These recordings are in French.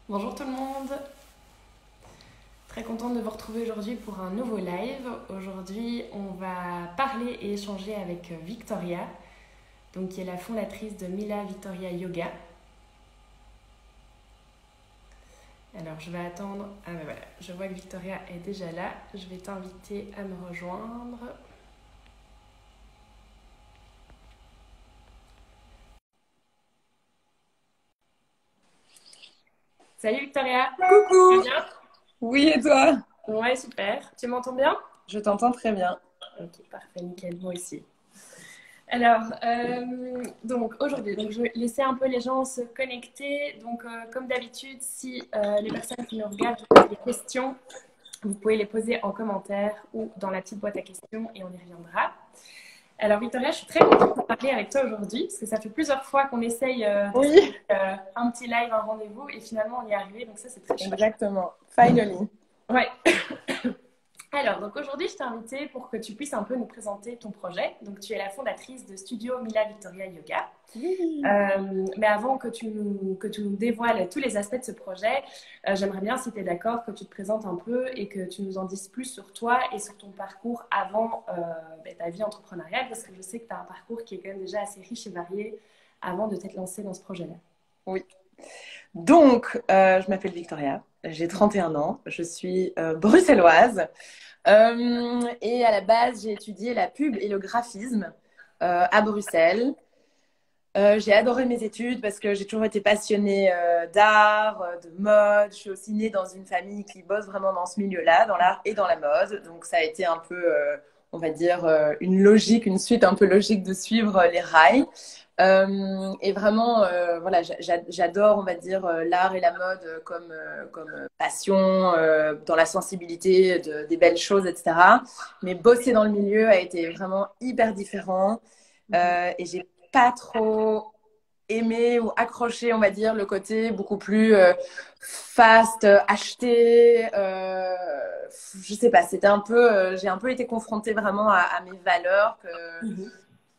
Bonjour tout le monde, très contente de vous retrouver aujourd'hui pour un nouveau live. Aujourd'hui, on va parler et échanger avec Victoria, donc qui est la fondatrice de Mila Victoria Yoga. Alors, je vais attendre. Ah ben voilà, je vois que Victoria est déjà là. Je vais t'inviter à me rejoindre. Salut Victoria, tu vas Coucou! bien? Oui, et toi? Ouais, super. Tu m'entends bien? Je t'entends très bien. Ok, parfait, nickel, moi aussi. Alors, donc aujourd'hui, je vais laisser un peu les gens se connecter. Donc, comme d'habitude, si les personnes qui nous regardent vous posent des questions, vous pouvez les poser en commentaire ou dans la petite boîte à questions et on y reviendra. Alors, Victoria, je suis très contente de parler avec toi aujourd'hui parce que ça fait plusieurs fois qu'on essaye de se Oui, faire un petit live, un rendez-vous et finalement on y est arrivé. Donc, ça, c'est très chouette. exactement. Finally. Ouais. Alors, donc aujourd'hui, je t'ai invité pour que tu puisses un peu nous présenter ton projet. Donc, tu es la fondatrice de Studio Mila Victoria Yoga. Oui. Mais avant que tu nous dévoiles tous les aspects de ce projet, j'aimerais bien, si tu es d'accord, que tu te présentes un peu et que tu nous en dises plus sur toi et sur ton parcours avant ta vie entrepreneuriale, parce que je sais que tu as un parcours qui est quand même déjà assez riche et varié avant de t'être lancée dans ce projet-là. Oui. Donc, je m'appelle Victoria, j'ai 31 ans, je suis bruxelloise et à la base, j'ai étudié la pub et le graphisme à Bruxelles. J'ai adoré mes études parce que j'ai toujours été passionnée d'art, de mode. Je suis aussi née dans une famille qui bosse vraiment dans ce milieu-là, dans l'art et dans la mode. Donc ça a été un peu, on va dire, une logique, une suite un peu logique de suivre les rails. Et vraiment, voilà, j'adore, on va dire, l'art et la mode comme passion, dans la sensibilité des belles choses, etc. Mais bosser dans le milieu a été vraiment hyper différent. Et j'ai pas trop aimé ou accroché, on va dire, le côté beaucoup plus fast, acheté. Je sais pas, c'était un peu, j'ai un peu été confrontée vraiment à mes valeurs Mhm.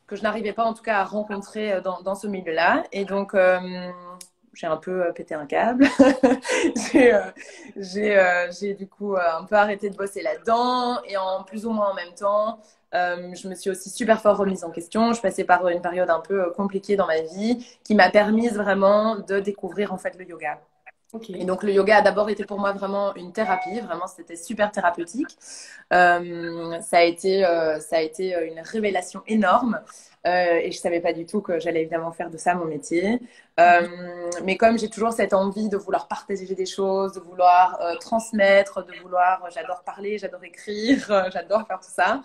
que je n'arrivais pas en tout cas à rencontrer dans ce milieu-là. Et donc, j'ai un peu pété un câble. j'ai j'ai du coup un peu arrêté de bosser là-dedans et en plus ou moins en même temps, je me suis aussi super fort remise en question. Je passais par une période un peu compliquée dans ma vie qui m'a permis vraiment de découvrir en fait le yoga. Ok. Et donc le yoga a d'abord été pour moi vraiment une thérapie, vraiment c'était super thérapeutique. Ça a été une révélation énorme et je savais pas du tout que j'allais évidemment faire de ça mon métier. Mais comme j'ai toujours cette envie de vouloir partager des choses, de vouloir transmettre, de vouloir, j'adore parler, j'adore écrire, j'adore faire tout ça.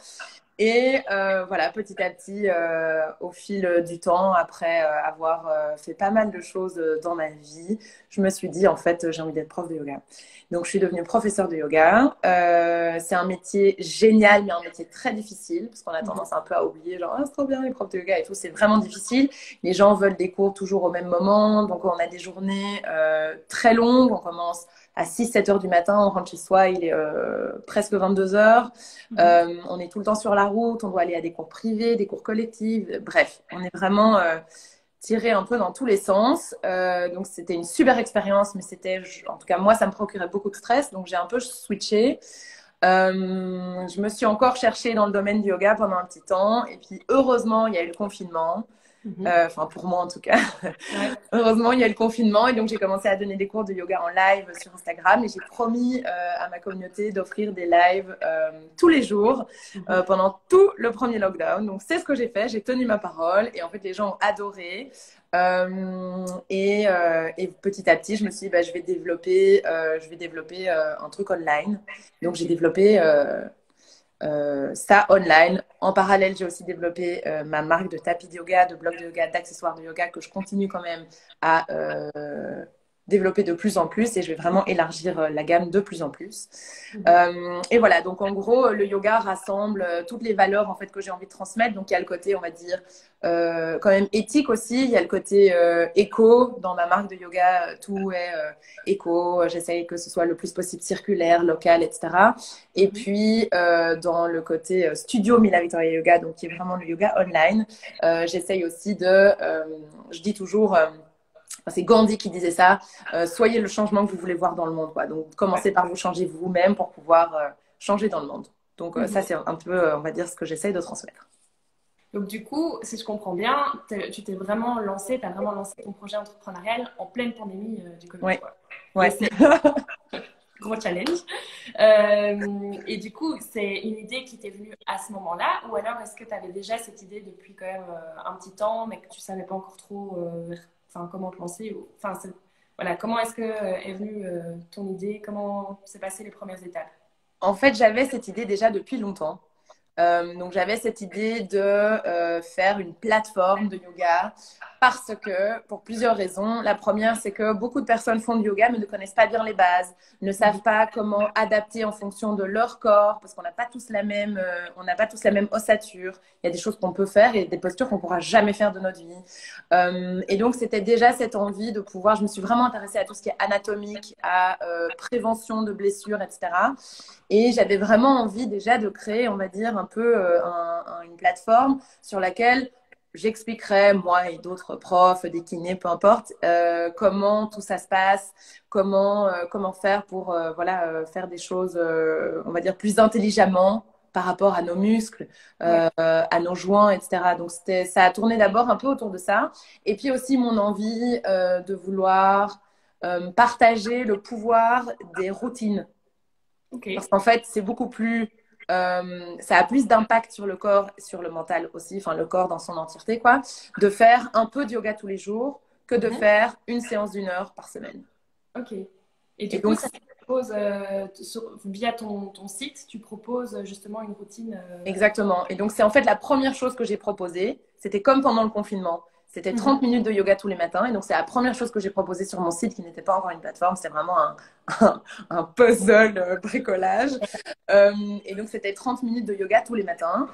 Et voilà, petit à petit, au fil du temps, après avoir fait pas mal de choses dans ma vie, je me suis dit, en fait, j'ai envie d'être prof de yoga. Donc, je suis devenue professeure de yoga. C'est un métier génial, mais un métier très difficile, parce qu'on a Mhm. tendance un peu à oublier, genre, ah, c'est trop bien les profs de yoga et tout. C'est vraiment difficile. Les gens veulent des cours toujours au même moment. Donc, on a des journées très longues. On commence à 6 7 heures du matin, on rentre chez soi, il est presque 22 heures. Mhm. On est tout le temps sur la route, on doit aller à des cours privés, des cours collectifs. Bref, on est vraiment tiré un peu dans tous les sens. Donc c'était une super expérience, mais c'était, en tout cas moi, ça me procurait beaucoup de stress. Donc j'ai un peu switché. Je me suis encore cherchée dans le domaine du yoga pendant un petit temps. Et puis heureusement, il y a eu le confinement. Mhm. Enfin, pour moi en tout cas. Ouais. Heureusement, il y a eu le confinement et donc j'ai commencé à donner des cours de yoga en live sur Instagram et j'ai promis à ma communauté d'offrir des lives tous les jours Mhm. pendant tout le premier lockdown. Donc c'est ce que j'ai fait, j'ai tenu ma parole et en fait les gens ont adoré. Et petit à petit, je me suis dit, bah, je vais développer un truc online. Donc j'ai Ok. développé ça online. En parallèle, j'ai aussi développé ma marque de tapis de yoga, de blocs de yoga, d'accessoires de yoga que je continue quand même à développer de plus en plus et je vais vraiment élargir la gamme de plus en plus. Mhm. Et voilà, donc en gros, le yoga rassemble toutes les valeurs en fait que j'ai envie de transmettre. Donc il y a le côté, on va dire, quand même éthique aussi. Il y a le côté éco. Dans ma marque de yoga, tout est éco. J'essaye que ce soit le plus possible circulaire, local, etc. Et Mhm. puis, dans le côté studio Mila Victoria Yoga, donc qui est vraiment le yoga online, j'essaye aussi je dis toujours, c'est Gandhi qui disait ça, soyez le changement que vous voulez voir dans le monde, quoi. Donc, commencez par vous changer vous-même pour pouvoir changer dans le monde. Donc, ça, c'est un peu, on va dire, ce que j'essaye de transmettre. Donc, du coup, si je comprends bien, tu t'es vraiment lancé, tu as vraiment lancé ton projet entrepreneurial en pleine pandémie du Covid. Ouais. Quoi. Ouais. Gros challenge. Et du coup, c'est une idée qui t'est venue à ce moment-là, ou alors est-ce que tu avais déjà cette idée depuis quand même un petit temps, mais que tu savais pas encore trop comment te lancer enfin, voilà, comment est-ce que est venue ton idée? Comment s'est passé les premières étapes? En fait, j'avais cette idée déjà depuis longtemps. Donc, j'avais cette idée de faire une plateforme de yoga parce que, pour plusieurs raisons. La première, c'est que beaucoup de personnes font du yoga mais ne connaissent pas bien les bases, ne savent pas comment adapter en fonction de leur corps parce qu'on n'a pas tous la même, on n'a pas tous la même ossature. Il y a des choses qu'on peut faire et des postures qu'on ne pourra jamais faire de notre vie. Et donc, c'était déjà cette envie de pouvoir. Je me suis vraiment intéressée à tout ce qui est anatomique, à prévention de blessures, etc. Et j'avais vraiment envie déjà de créer, on va dire, un peu une plateforme sur laquelle j'expliquerais, moi et d'autres profs, des kinés, peu importe, comment tout ça se passe, comment faire pour faire des choses, on va dire, plus intelligemment par rapport à nos muscles, à nos joints, etc. Donc, ça a tourné d'abord un peu autour de ça. Et puis aussi mon envie de vouloir partager le pouvoir des routines. Okay. Parce qu'en fait, c'est beaucoup plus. Ça a plus d'impact sur le corps, sur le mental aussi, enfin le corps dans son entièreté, quoi, de faire un peu de yoga tous les jours que de faire une séance d'1 heure par semaine. Ok. Et du coup, ça te propose, via ton site, tu proposes justement une routine. Exactement. Et donc, c'est en fait la première chose que j'ai proposée. C'était comme pendant le confinement. C'était 30 minutes de yoga tous les matins. Et donc, c'est la première chose que j'ai proposée sur mon site qui n'était pas encore une plateforme. C'est vraiment un puzzle bricolage. Et donc, c'était 30 minutes de yoga tous les matins.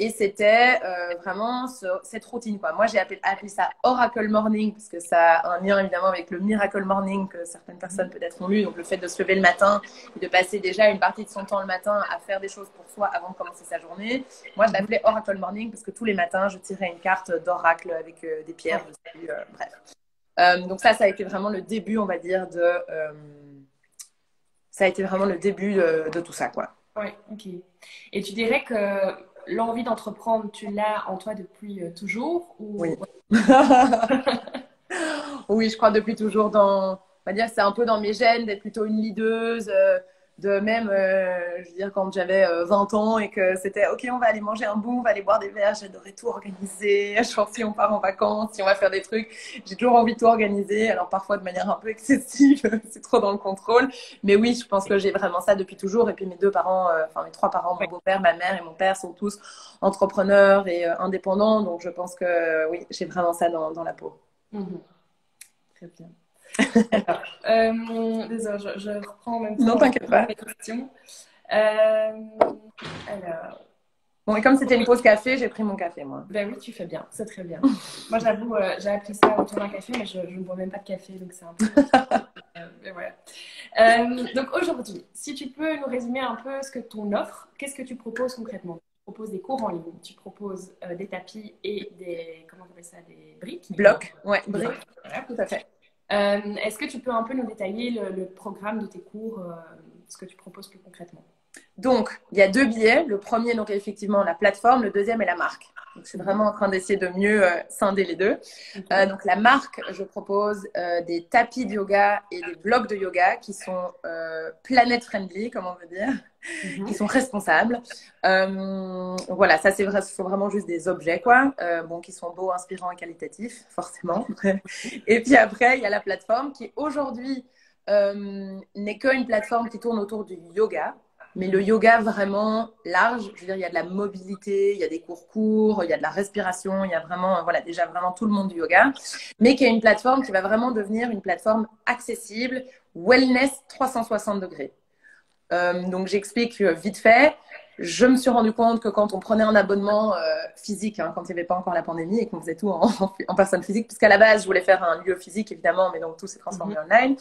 Et c'était vraiment cette routine, quoi. Moi, j'ai appelé ça Oracle Morning parce que ça a un lien évidemment avec le Miracle Morning que certaines personnes peut-être ont lu. Donc, le fait de se lever le matin et de passer déjà une partie de son temps le matin à faire des choses pour soi avant de commencer sa journée. Moi, je l'appelais Oracle Morning parce que tous les matins, je tirais une carte d'oracle avec des pierres dessus. Bref. Donc, ça a été vraiment le début, on va dire, ça a été vraiment le début de tout ça, quoi. Oui, ok. Et tu dirais que l'envie d'entreprendre, tu l'as en toi depuis toujours ou... Oui. Oui, je crois depuis toujours on va dire, c'est un peu dans mes gènes d'être plutôt une leaduse, de même, je veux dire, quand j'avais 20 ans et que c'était, ok, on va aller manger un bout, on va aller boire des verres, j'adorais tout organiser, genre si on part en vacances, si on va faire des trucs, j'ai toujours envie de tout organiser, alors parfois de manière un peu excessive, c'est trop dans le contrôle, mais oui, je pense que j'ai vraiment ça depuis toujours, et puis mes 2 parents, enfin mes 3 parents, mon beau-père, ma mère et mon père sont tous entrepreneurs et indépendants, donc je pense que oui, j'ai vraiment ça dans la peau. Très bien. Désolée, je reprends en même temps. Non, t'inquiète pas. Les questions. Alors. Bon, et comme c'était une pause café, j'ai pris mon café, moi. Ben oui, tu fais bien, c'est très bien. Moi, j'avoue, j'ai appris ça autour d'un café, mais je ne bois même pas de café, donc c'est un peu. Mais voilà. Donc aujourd'hui, si tu peux nous résumer un peu ce que ton offre, qu'est-ce que tu proposes concrètement? Tu proposes des cours en ligne, tu proposes des tapis et des, comment on appelle ça, des briques? Blocs, ouais, briques. Voilà, tout à fait. Est-ce que tu peux un peu nous détailler le programme de tes cours, ce que tu proposes plus concrètement? Donc, il y a 2 billets. Le premier, donc effectivement, la plateforme. Le deuxième est la marque. Donc, je suis vraiment en train d'essayer de mieux scinder les deux. Okay. Donc, la marque, je propose des tapis de yoga et des blocs de yoga qui sont planet friendly, comme on veut dire, qui sont responsables. Voilà, ça, c'est vrai, ce sont vraiment juste des objets, quoi, qui sont beaux, inspirants et qualitatifs, forcément. Et puis après, il y a la plateforme qui, aujourd'hui, n'est qu'une plateforme qui tourne autour du yoga. Mais le yoga vraiment large, je veux dire, il y a de la mobilité, il y a des cours courts, il y a de la respiration, il y a vraiment, voilà, déjà vraiment tout le monde du yoga, mais qui est une plateforme qui va vraiment devenir une plateforme accessible, wellness 360 degrés. Donc, j'explique vite fait. je me suis rendu compte que quand on prenait un abonnement physique, hein, quand il n'y avait pas encore la pandémie et qu'on faisait tout en personne physique, puisqu'à la base, je voulais faire un lieu physique, évidemment, mais donc tout s'est transformé online.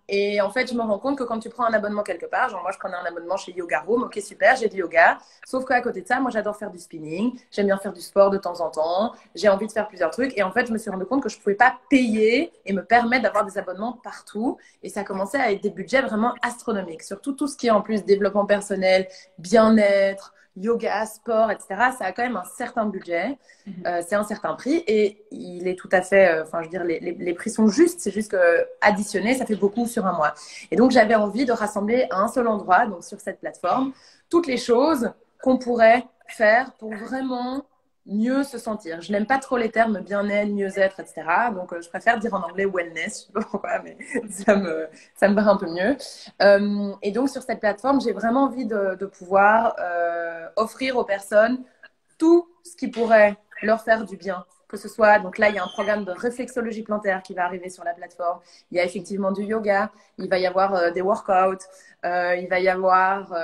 Et en fait, je me rends compte que quand tu prends un abonnement quelque part, genre moi, je prenais un abonnement chez Yoga Room, ok, super, j'ai du yoga. Sauf qu'à côté de ça, moi, j'adore faire du spinning, j'aime bien faire du sport de temps en temps, j'ai envie de faire plusieurs trucs. Et en fait, je me suis rendu compte que je ne pouvais pas payer et me permettre d'avoir des abonnements partout. Et ça commençait à être des budgets vraiment astronomiques. Surtout tout ce qui est en plus développement personnel, bien-être, yoga, sport, etc. Ça a quand même un certain budget, c'est un certain prix et il est tout à fait, enfin je veux dire, les prix sont justes, c'est juste que additionné, ça fait beaucoup sur un mois. Et donc j'avais envie de rassembler à un seul endroit, donc sur cette plateforme, toutes les choses qu'on pourrait faire pour vraiment mieux se sentir. Je n'aime pas trop les termes bien-être, mieux-être, etc. Donc, je préfère dire en anglais wellness. Je sais pas pourquoi, mais ça me va un peu mieux. Et donc, sur cette plateforme, j'ai vraiment envie de pouvoir offrir aux personnes tout ce qui pourrait leur faire du bien. Que ce soit, donc là, il y a un programme de réflexologie plantaire qui va arriver sur la plateforme. Il y a effectivement du yoga, il va y avoir des workouts, il va y avoir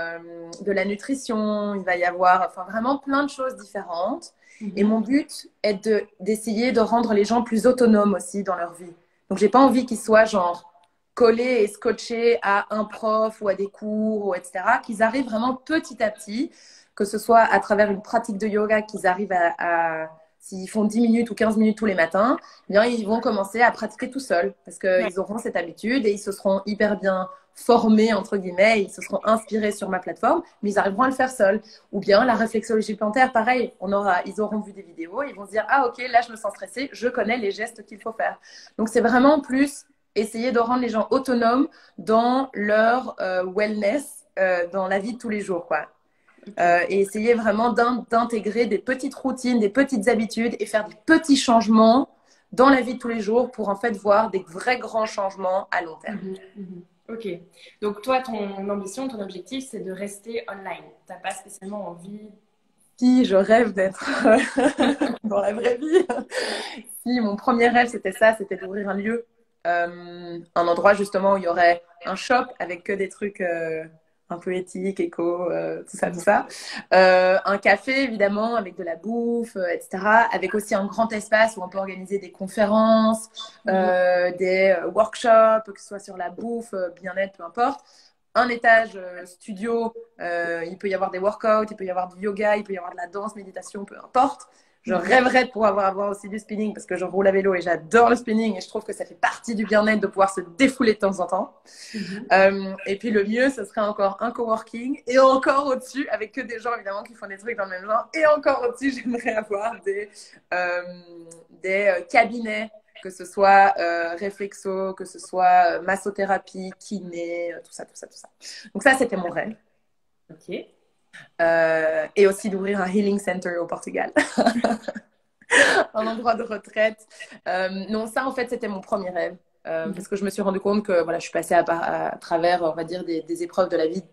de la nutrition, il va y avoir enfin, vraiment plein de choses différentes. Et mon but est d'essayer de rendre les gens plus autonomes aussi dans leur vie. Donc, j'ai pas envie qu'ils soient genre collés et scotchés à un prof ou à des cours, ou etc. Qu'ils arrivent vraiment petit à petit, que ce soit à travers une pratique de yoga, qu'ils arrivent s'ils font 10 minutes ou 15 minutes tous les matins, eh bien, ils vont commencer à pratiquer tout seuls parce qu'ils auront cette habitude et ils se seront hyper bien formés, entre guillemets, ils se seront inspirés sur ma plateforme, mais ils arriveront à le faire seuls. Ou bien la réflexologie plantaire, pareil, ils auront vu des vidéos, ils vont se dire « Ah ok, là je me sens stressée, je connais les gestes qu'il faut faire ». Donc c'est vraiment plus essayer de rendre les gens autonomes dans leur wellness, dans la vie de tous les jours, quoi. Et essayer vraiment d'intégrer des petites routines, des petites habitudes et faire des petits changements dans la vie de tous les jours pour en fait voir des vrais grands changements à long terme. Ok. Donc toi, ton ambition, ton objectif, c'est de rester online. Tu n'as pas spécialement envie... Si je rêve d'être dans la vraie vie. Si mon premier rêve, c'était ça, c'était d'ouvrir un lieu, un endroit justement où il y aurait un shop avec que des trucs un peu éthiques, éco, tout ça, tout ça. Un café, évidemment, avec de la bouffe, etc. Avec aussi un grand espace où on peut organiser des conférences, des workshops, que ce soit sur la bouffe, bien-être, peu importe. Un étage studio, il peut y avoir des workouts, il peut y avoir du yoga, il peut y avoir de la danse, méditation, peu importe. Je rêverais de pouvoir avoir aussi du spinning parce que je roule à vélo et j'adore le spinning et je trouve que ça fait partie du bien-être de pouvoir se défouler de temps en temps. Et puis le mieux, ce serait encore un coworking et encore au-dessus, avec que des gens évidemment qui font des trucs dans le même genre. Et encore au-dessus, j'aimerais avoir des cabinets, que ce soit réflexo, que ce soit massothérapie, kiné, tout ça, tout ça, tout ça. Donc ça, c'était mon rêve. Ok. Et aussi d'ouvrir un healing center au Portugal. Un endroit de retraite. Non, ça, en fait, c'était mon premier rêve. Parce que je me suis rendu compte que voilà, je suis passée à travers, on va dire, des épreuves de la vie.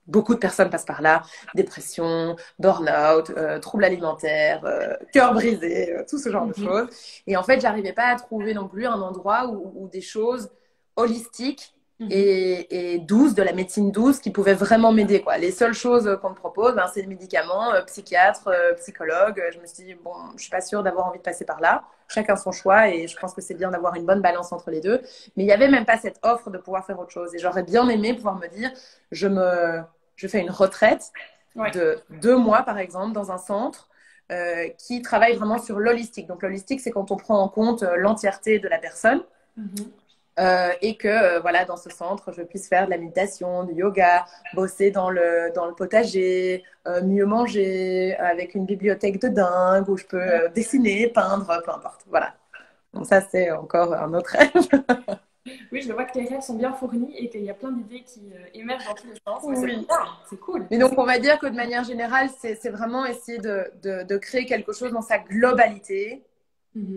Beaucoup de personnes passent par là. Dépression, burn-out, troubles alimentaires, cœur brisé, tout ce genre de choses. Et en fait, j'arrivais pas à trouver non plus un endroit où des choses holistiques et douces, de la médecine douce, qui pouvaient vraiment m'aider, quoi. Les seules choses qu'on me propose, ben, c'est des médicaments, psychiatre, psychologue. Je me suis dit, bon, je suis pas sûre d'avoir envie de passer par là. Chacun son choix et je pense que c'est bien d'avoir une bonne balance entre les deux. Mais il y avait même pas cette offre de pouvoir faire autre chose. Et j'aurais bien aimé pouvoir me dire, je fais une retraite de 2 mois, par exemple, dans un centre qui travaille vraiment sur l'holistique. Donc, l'holistique, c'est quand on prend en compte l'entièreté de la personne. Et que voilà, dans ce centre, je puisse faire de la méditation, du yoga, bosser dans le potager, mieux manger, avec une bibliothèque de dingue où je peux dessiner, peindre, peu importe. Voilà. Donc ça, c'est encore un autre rêve. Oui, je vois que tes rêves sont bien fournis et qu'il y a plein d'idées qui émergent dans tous les sens. Oui. C'est cool. Mais donc, on va dire que de manière générale, c'est vraiment essayer de créer quelque chose dans sa globalité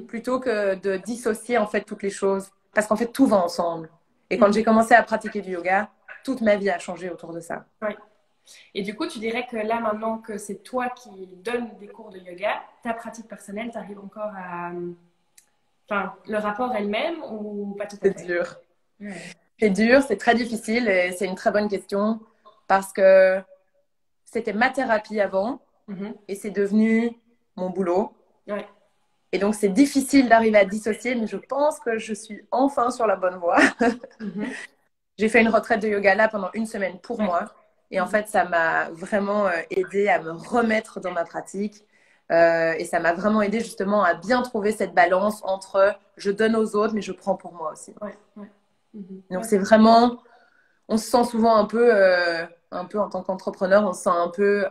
plutôt que de dissocier en fait toutes les choses. Parce qu'en fait, tout va ensemble. Et quand j'ai commencé à pratiquer du yoga, toute ma vie a changé autour de ça. Oui. Et du coup, tu dirais que là, maintenant que c'est toi qui donnes des cours de yoga, ta pratique personnelle, tu arrives encore à... Enfin, le rapport elle-même ou pas tout à fait? C'est dur. C'est dur, c'est très difficile et c'est une très bonne question parce que c'était ma thérapie avant et c'est devenu mon boulot. Ouais. Et donc, c'est difficile d'arriver à dissocier, mais je pense que je suis enfin sur la bonne voie. J'ai fait une retraite de yoga là pendant une semaine pour moi. Et en fait, ça m'a vraiment aidé à me remettre dans ma pratique. Et ça m'a vraiment aidé justement à bien trouver cette balance entre je donne aux autres, mais je prends pour moi aussi. Donc, c'est vraiment... On se sent souvent un peu en tant qu'entrepreneur, on se sent un peu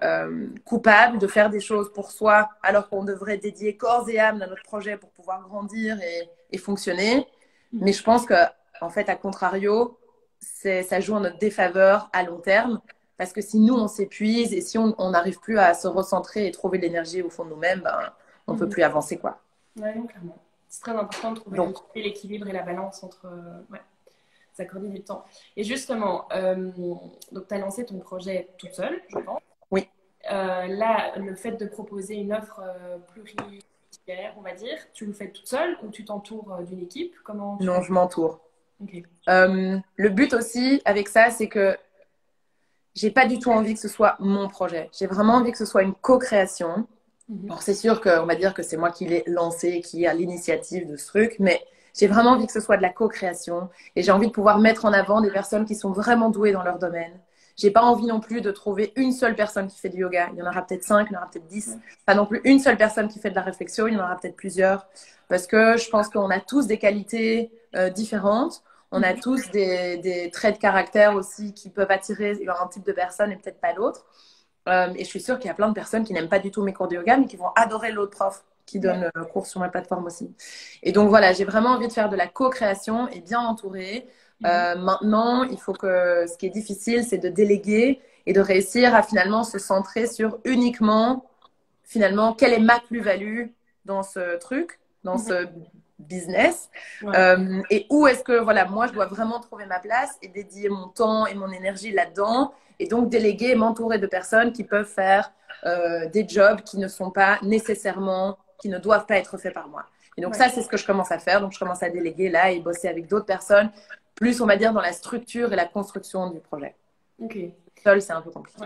coupable de faire des choses pour soi, alors qu'on devrait dédier corps et âme à notre projet pour pouvoir grandir et fonctionner. Mais je pense que, en fait, à contrario, ça joue en notre défaveur à long terme, parce que si nous, on s'épuise et si on n'arrive plus à se recentrer et trouver de l'énergie au fond de nous-mêmes, ben, on ne peut plus avancer, quoi. Ouais, non, clairement. C'est très important de trouver l'équilibre et la balance entre... s'accorder du temps. Et justement, donc tu as lancé ton projet toute seule, je pense. Oui. Là, le fait de proposer une offre pluridisciplinaire, on va dire, tu le fais toute seule ou tu t'entoures d'une équipe? Non, je m'entoure. Okay. Le but aussi avec ça, c'est que j'ai pas du tout envie que ce soit mon projet. J'ai vraiment envie que ce soit une co-création. Alors, c'est sûr qu'on va dire que c'est moi qui l'ai lancé, qui a l'initiative de ce truc, mais j'ai vraiment envie que ce soit de la co-création et j'ai envie de pouvoir mettre en avant des personnes qui sont vraiment douées dans leur domaine. J'ai pas envie non plus de trouver une seule personne qui fait du yoga. Il y en aura peut-être 5, il y en aura peut-être 10. Pas non plus une seule personne qui fait de la réflexion, il y en aura peut-être plusieurs. Parce que je pense qu'on a tous des qualités différentes. On a tous des traits de caractère aussi qui peuvent attirer un type de personne et peut-être pas l'autre. Et je suis sûre qu'il y a plein de personnes qui n'aiment pas du tout mes cours de yoga, mais qui vont adorer l'autre prof qui donne cours sur ma plateforme aussi. Et donc voilà, j'ai vraiment envie de faire de la co-création et bien m'entourer. Maintenant, il faut que ce qui est difficile, c'est de déléguer et de réussir à finalement se centrer sur uniquement, finalement, quelle est ma plus-value dans ce truc, dans ce business. Et où est-ce que, voilà, moi, je dois vraiment trouver ma place et dédier mon temps et mon énergie là-dedans. Et donc, déléguer et m'entourer de personnes qui peuvent faire des jobs qui ne sont pas nécessairement, qui ne doivent pas être faits par moi. Et donc, ça, c'est ce que je commence à faire. Donc, je commence à déléguer là et bosser avec d'autres personnes, plus, on va dire, dans la structure et la construction du projet. Seul, c'est un peu compliqué.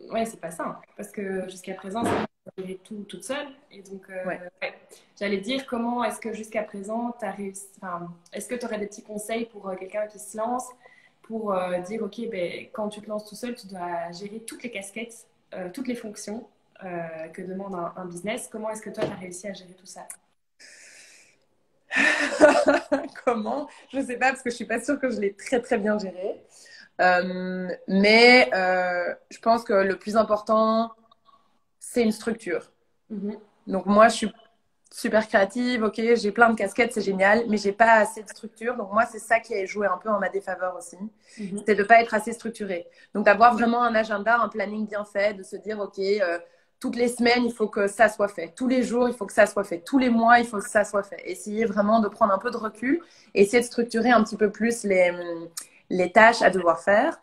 Ouais, c'est pas simple. Parce que jusqu'à présent, c'est gérer tout toute seule. Et donc, j'allais dire, comment est-ce que jusqu'à présent, tu as réussi... Enfin, est-ce que tu aurais des petits conseils pour quelqu'un qui se lance pour dire, OK, ben, quand tu te lances tout seul, tu dois gérer toutes les casquettes, toutes les fonctions que demande un business. Comment est-ce que toi, tu as réussi à gérer tout ça? Comment? Je ne sais pas, parce que je ne suis pas sûre que je l'ai très, très bien géré. Mais je pense que le plus important, c'est une structure. Donc moi, je suis super créative, ok, j'ai plein de casquettes, c'est génial, mais j'ai pas assez de structure. Donc moi, c'est ça qui a joué un peu en ma défaveur aussi. C'était de pas être assez structurée. Donc d'avoir vraiment un agenda, un planning bien fait, de se dire, ok, toutes les semaines, il faut que ça soit fait. Tous les jours, il faut que ça soit fait. Tous les mois, il faut que ça soit fait. Essayer vraiment de prendre un peu de recul et essayer de structurer un petit peu plus les tâches à devoir faire.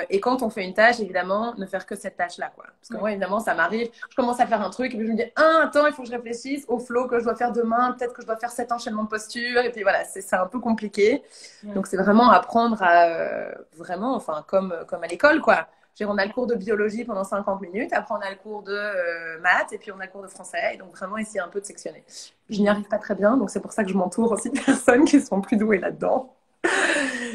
Et quand on fait une tâche, évidemment, ne faire que cette tâche-là, quoi. Parce que moi, évidemment, ça m'arrive, je commence à faire un truc et puis je me dis, attends, il faut que je réfléchisse au flow que je dois faire demain, peut-être que je dois faire cet enchaînement de posture, et puis voilà, c'est un peu compliqué. Donc, c'est vraiment apprendre à, vraiment, enfin, comme à l'école, quoi. On a le cours de biologie pendant 50 minutes, après on a le cours de maths, et puis on a le cours de français, et donc vraiment essayer un peu de sectionner. Je n'y arrive pas très bien, donc c'est pour ça que je m'entoure aussi de personnes qui sont plus douées là-dedans.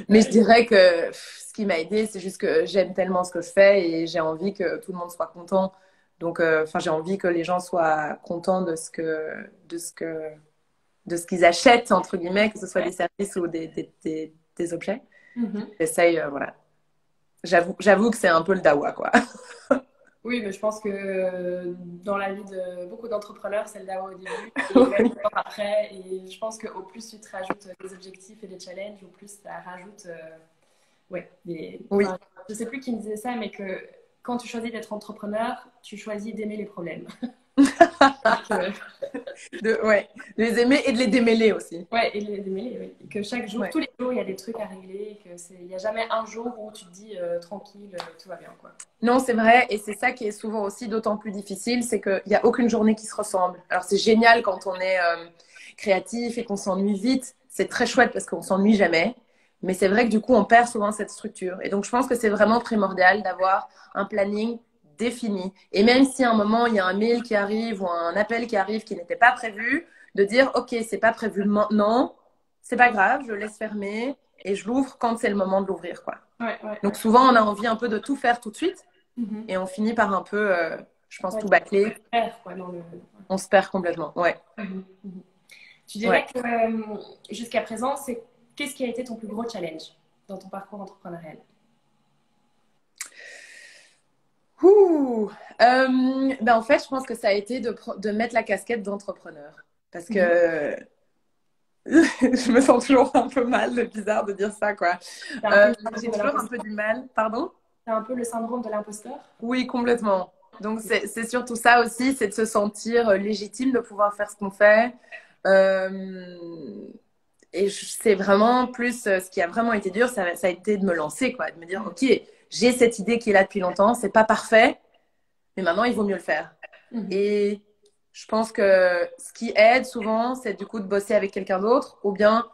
Mais je dirais que ce qui m'a aidée, c'est juste que j'aime tellement ce que je fais et j'ai envie que tout le monde soit content. Donc, j'ai envie que les gens soient contents de ce qu'ils achètent, entre guillemets, que ce soit des services ou des objets. J'essaye, voilà. J'avoue que c'est un peu le dawa, quoi. Oui, mais je pense que dans la vie de beaucoup d'entrepreneurs, c'est le dawa au début et même après. Et je pense qu'au plus tu te rajoutes des objectifs et des challenges, au plus ça rajoute enfin, je sais plus qui me disait ça, mais que quand tu choisis d'être entrepreneur, tu choisis d'aimer les problèmes. De les aimer et de les démêler aussi. Ouais, et de les démêler, oui. Et que chaque jour, tous les jours, il y a des trucs à régler. Il n'y a jamais un jour où tu te dis tranquille, tout va bien, quoi. Non, c'est vrai. Et c'est ça qui est souvent aussi d'autant plus difficile, c'est qu'il n'y a aucune journée qui se ressemble. Alors, c'est génial quand on est créatif et qu'on s'ennuie vite. C'est très chouette parce qu'on s'ennuie jamais. Mais c'est vrai que du coup, on perd souvent cette structure. Et donc, je pense que c'est vraiment primordial d'avoir un planning défini. Et même si à un moment, il y a un mail qui arrive ou un appel qui arrive qui n'était pas prévu, de dire, OK, c'est pas prévu maintenant, c'est pas grave, je laisse fermer et je l'ouvre quand c'est le moment de l'ouvrir, quoi. Donc souvent, on a envie un peu de tout faire tout de suite et on finit par un peu, je pense, tout bâcler. On se perd complètement, ouais. Tu dirais que jusqu'à présent, qu'est-ce qui a été ton plus gros challenge dans ton parcours entrepreneurial? En fait, je pense que ça a été de mettre la casquette d'entrepreneur. Parce que je me sens toujours un peu mal, c'est bizarre de dire ça, quoi. J'ai toujours un peu du mal. Pardon? C'est un peu le syndrome de l'imposteur? Oui, complètement. Donc, c'est surtout ça aussi, c'est de se sentir légitime de pouvoir faire ce qu'on fait. Et c'est vraiment plus, ce qui a vraiment été dur, ça a été de me lancer, quoi. De me dire, OK, j'ai cette idée qui est là depuis longtemps, c'est pas parfait, mais maintenant, il vaut mieux le faire. Et je pense que ce qui aide souvent, c'est du coup de bosser avec quelqu'un d'autre ou bien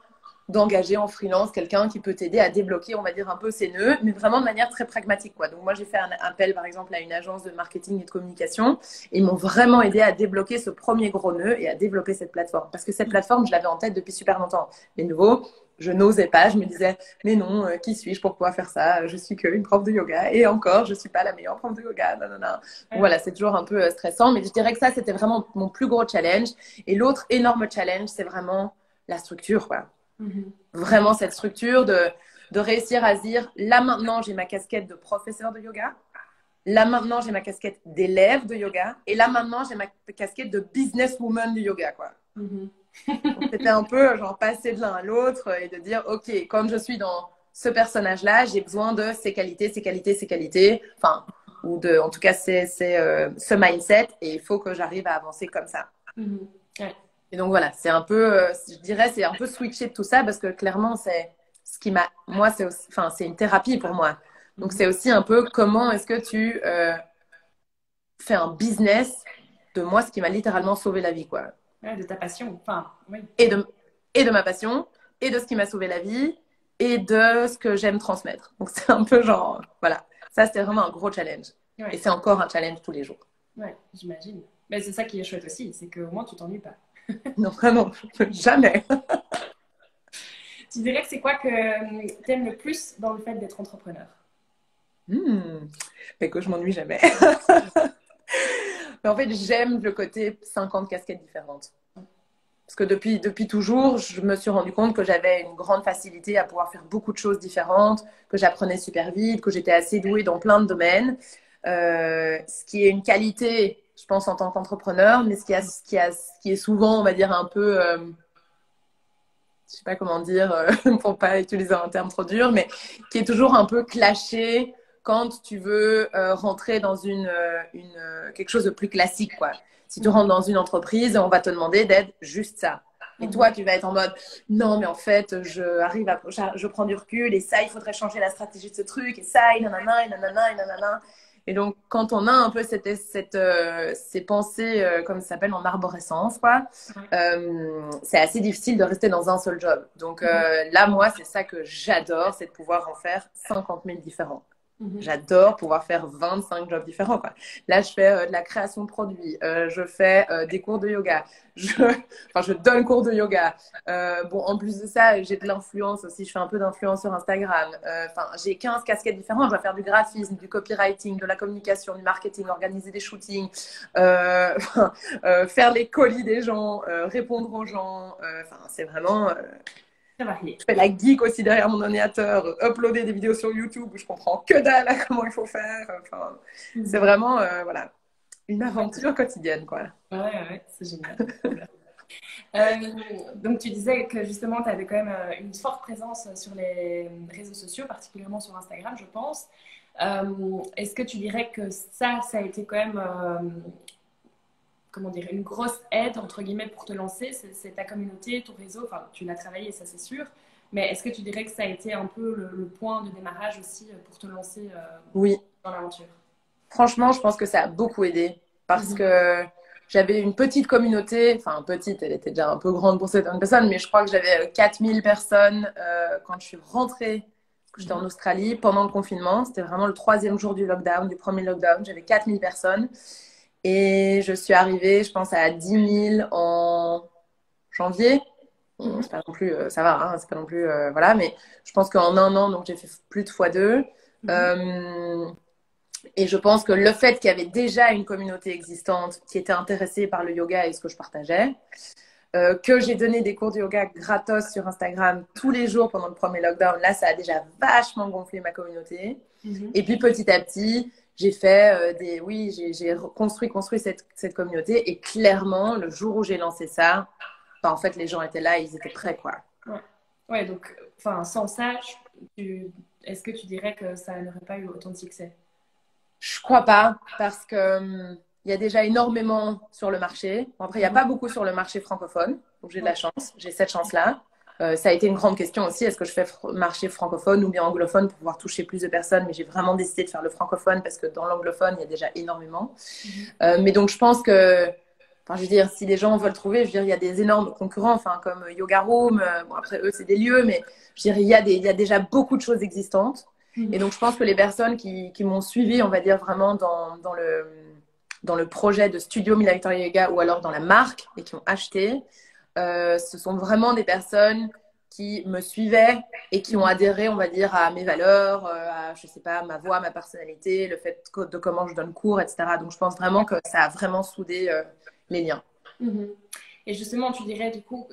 d'engager en freelance quelqu'un qui peut t'aider à débloquer, on va dire, un peu ces nœuds, mais vraiment de manière très pragmatique, quoi. Donc moi, j'ai fait un appel, par exemple, à une agence de marketing et de communication et ils m'ont vraiment aidé à débloquer ce premier gros nœud et à développer cette plateforme. Parce que cette plateforme, je l'avais en tête depuis super longtemps. Mais de nouveau, je n'osais pas, je me disais, mais non, qui suis-je pour pouvoir faire ça? Je suis qu'une prof de yoga et encore, je suis pas la meilleure prof de yoga. Non, non, non. Donc, voilà, c'est toujours un peu stressant, mais je dirais que ça, c'était vraiment mon plus gros challenge. Et l'autre énorme challenge, c'est vraiment la structure, quoi. Vraiment cette structure de réussir à se dire, là maintenant, j'ai ma casquette de professeur de yoga. Là maintenant, j'ai ma casquette d'élève de yoga. Et là maintenant, j'ai ma casquette de businesswoman du yoga, quoi. C'était un peu genre passer de l'un à l'autre et de dire, OK, comme je suis dans ce personnage-là, j'ai besoin de ces qualités, ces qualités, ces qualités. Enfin, ou de, en tout cas, c'est ce mindset et il faut que j'arrive à avancer comme ça. Et donc voilà, c'est un peu, je dirais, c'est un peu switché de tout ça parce que clairement, c'est ce qui m'a, moi, c'est aussi, enfin, c'est une thérapie pour moi. Donc c'est aussi un peu comment est-ce que tu fais un business de moi, ce qui m'a littéralement sauvé la vie, quoi. De ta passion, enfin, oui. Et de ma passion, et de ce qui m'a sauvé la vie, et de ce que j'aime transmettre. Donc c'est un peu genre, voilà, ça c'était vraiment un gros challenge. Et c'est encore un challenge tous les jours. Ouais, j'imagine. Mais c'est ça qui est chouette aussi, c'est qu'au moins tu t'ennuies pas. Non, vraiment, jamais. Tu dirais que c'est quoi que tu aimes le plus dans le fait d'être entrepreneur? Mais que je m'ennuie jamais. Mais en fait, j'aime le côté 50 casquettes différentes. Parce que depuis toujours, je me suis rendu compte que j'avais une grande facilité à pouvoir faire beaucoup de choses différentes, que j'apprenais super vite, que j'étais assez douée dans plein de domaines. Ce qui est une qualité, je pense, en tant qu'entrepreneur, mais ce qui est souvent, on va dire, un peu, je sais pas comment dire, pour pas utiliser un terme trop dur, mais qui est toujours un peu clashé quand tu veux rentrer dans quelque chose de plus classique, quoi. Si tu rentres dans une entreprise, on va te demander d'être juste ça. Et toi, tu vas être en mode, non, mais en fait, je prends du recul et ça, il faudrait changer la stratégie de ce truc et ça, et nanana, et nanana, et nanana. Et donc, quand on a un peu ces pensées, comme ça s'appelle, en arborescence, quoi, c'est assez difficile de rester dans un seul job. Donc là, moi, c'est ça que j'adore, c'est de pouvoir en faire 50 000 différents. J'adore pouvoir faire 25 jobs différents, quoi. Là, je fais de la création de produits, je fais des cours de yoga, je donne cours de yoga. Bon, en plus de ça, j'ai de l'influence aussi, je fais un peu d'influence sur Instagram. J'ai 15 casquettes différentes, je dois faire du graphisme, du copywriting, de la communication, du marketing, organiser des shootings, faire les colis des gens, répondre aux gens. C'est vraiment... Je fais la geek aussi derrière mon ordinateur, uploader des vidéos sur YouTube où je comprends que dalle à comment il faut faire. C'est vraiment voilà, une aventure quotidienne, quoi. Ouais, c'est génial. Donc tu disais que justement tu avais quand même une forte présence sur les réseaux sociaux, particulièrement sur Instagram, je pense. Est-ce que tu dirais que ça a été quand même comment dire, une grosse aide, entre guillemets, pour te lancer? C'est ta communauté, ton réseau, enfin, tu l'as travaillé, ça c'est sûr. Mais est-ce que tu dirais que ça a été un peu le point de démarrage aussi pour te lancer oui. dans l'aventure? Franchement, je pense que ça a beaucoup aidé parce que j'avais une petite communauté, enfin petite, elle était déjà un peu grande pour certaines personnes, mais je crois que j'avais 4000 personnes quand je suis rentrée J'étais en Australie pendant le confinement. C'était vraiment le 3e jour du lockdown, du premier lockdown. J'avais 4000 personnes. Et je suis arrivée, je pense, à 10 000 en janvier. Bon, c'est pas non plus, ça va, hein, c'est pas non plus, voilà. Mais je pense qu'en un an, donc j'ai fait plus de x2. Et je pense que le fait qu'il y avait déjà une communauté existante qui était intéressée par le yoga et ce que je partageais, que j'ai donné des cours de yoga gratos sur Instagram tous les jours pendant le premier lockdown, là, ça a déjà vachement gonflé ma communauté. Et puis petit à petit, j'ai fait j'ai construit cette communauté. Et clairement, le jour où j'ai lancé ça, en fait, les gens étaient là, ils étaient prêts, quoi. Ouais, donc, sans ça, est-ce que tu dirais que ça n'aurait pas eu autant de succès? Je crois pas, parce que il y a déjà énormément sur le marché. Bon, après, il n'y a pas beaucoup sur le marché francophone, donc j'ai de la chance, j'ai cette chance-là. Ça a été une grande question aussi, est-ce que je fais marché francophone ou bien anglophone pour pouvoir toucher plus de personnes, mais j'ai vraiment décidé de faire le francophone parce que dans l'anglophone, il y a déjà énormément. Mais donc, je pense que, je veux dire, si les gens veulent trouver, je veux dire, il y a des énormes concurrents, comme Yoga Room, bon, après, eux, c'est des lieux, mais je veux dire, il y a déjà beaucoup de choses existantes. Et donc, je pense que les personnes qui m'ont suivi, on va dire vraiment dans le projet de Studio Mila Victoria Yoga ou alors dans la marque et qui ont acheté, ce sont vraiment des personnes qui me suivaient et qui ont adhéré, on va dire, à mes valeurs, à, je sais pas, ma voix, ma personnalité, le fait de comment je donne cours, etc. Donc, je pense vraiment que ça a vraiment soudé les liens. Et justement, tu dirais du coup,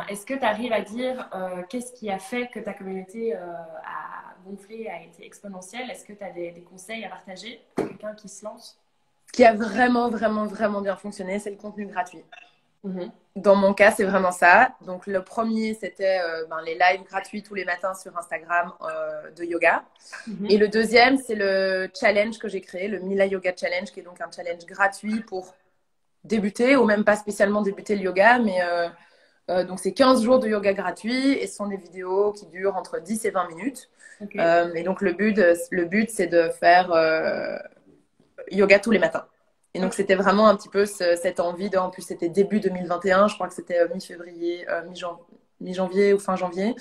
est-ce que tu arrives à dire qu'est-ce qui a fait que ta communauté a gonflé, a été exponentielle? Est-ce que tu as des conseils à partager pour quelqu'un qui se lance? Ce qui a vraiment, vraiment, vraiment bien fonctionné, c'est le contenu gratuit. Dans mon cas, c'est vraiment ça. Donc, le premier, c'était les lives gratuits tous les matins sur Instagram de yoga. Et le deuxième, c'est le challenge que j'ai créé, le Mila Yoga Challenge, qui est donc un challenge gratuit pour débuter, ou même pas spécialement débuter le yoga, mais donc c'est 15 jours de yoga gratuit et ce sont des vidéos qui durent entre 10 et 20 minutes. Et donc, le but c'est de faire yoga tous les matins. Et donc, c'était vraiment un petit peu cette envie en plus, c'était début 2021, je crois que c'était mi-février, mi-janvier ou fin janvier.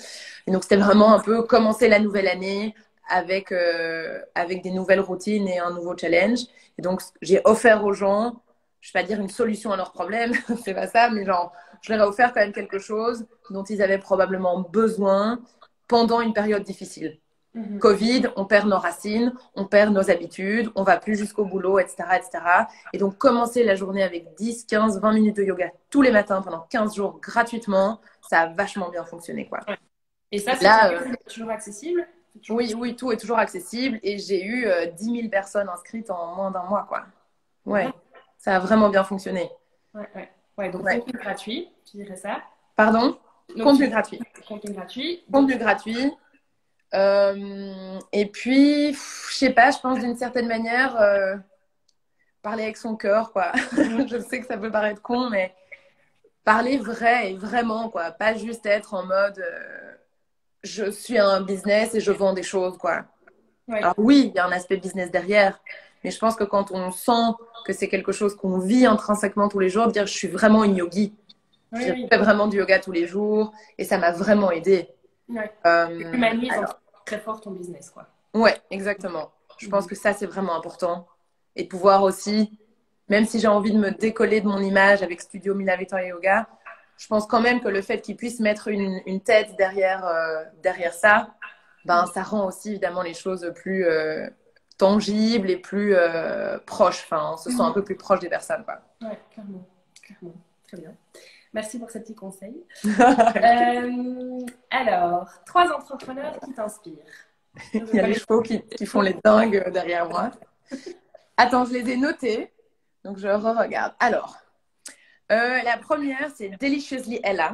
Et donc, c'était vraiment un peu commencer la nouvelle année avec des nouvelles routines et un nouveau challenge. Et donc, j'ai offert aux gens, je vais pas dire une solution à leurs problèmes, c'est pas ça, mais genre, je leur ai offert quand même quelque chose dont ils avaient probablement besoin pendant une période difficile. Covid, on perd nos racines, on perd nos habitudes, on va plus jusqu'au boulot, etc., etc. Et donc, commencer la journée avec 10, 15, 20 minutes de yoga tous les matins pendant 15 jours gratuitement, ça a vachement bien fonctionné, quoi. Et ça, c'est toujours accessible? Oui, tout est toujours accessible. Et j'ai eu 10 000 personnes inscrites en moins d'un mois, quoi. Ouais, ça a vraiment bien fonctionné. Ouais, donc contenu gratuit, tu dirais ça? Pardon? Contenu gratuit. Contenu gratuit. Contenu gratuit. Et puis, je sais pas, je pense d'une certaine manière parler avec son cœur, quoi. Je sais que ça peut paraître con, mais parler vrai et vraiment, quoi. Pas juste être en mode je suis un business et je vends des choses, quoi. Alors oui, il y a un aspect business derrière, mais je pense que quand on sent que c'est quelque chose qu'on vit intrinsèquement tous les jours, dire je suis vraiment une yogi. Je fais vraiment du yoga tous les jours et ça m'a vraiment aidée. Tu humanises très fort ton business, quoi. Ouais, exactement. Je pense que ça, c'est vraiment important. Et pouvoir aussi, même si j'ai envie de me décoller de mon image avec Studio Mila Victoria Yoga, je pense quand même que le fait qu'ils puissent mettre une tête derrière ça, ça rend aussi évidemment les choses plus tangibles et plus proches. Enfin, on se sent un peu plus proche des personnes, quoi. Ouais, clairement. Très bien. Merci pour ces petits conseils. Alors, 3 entrepreneurs qui t'inspirent. Il y a les chevaux qui font les dingues derrière moi. Attends, je les ai notés. Donc, je re-regarde. Alors, la première, c'est Deliciously Ella.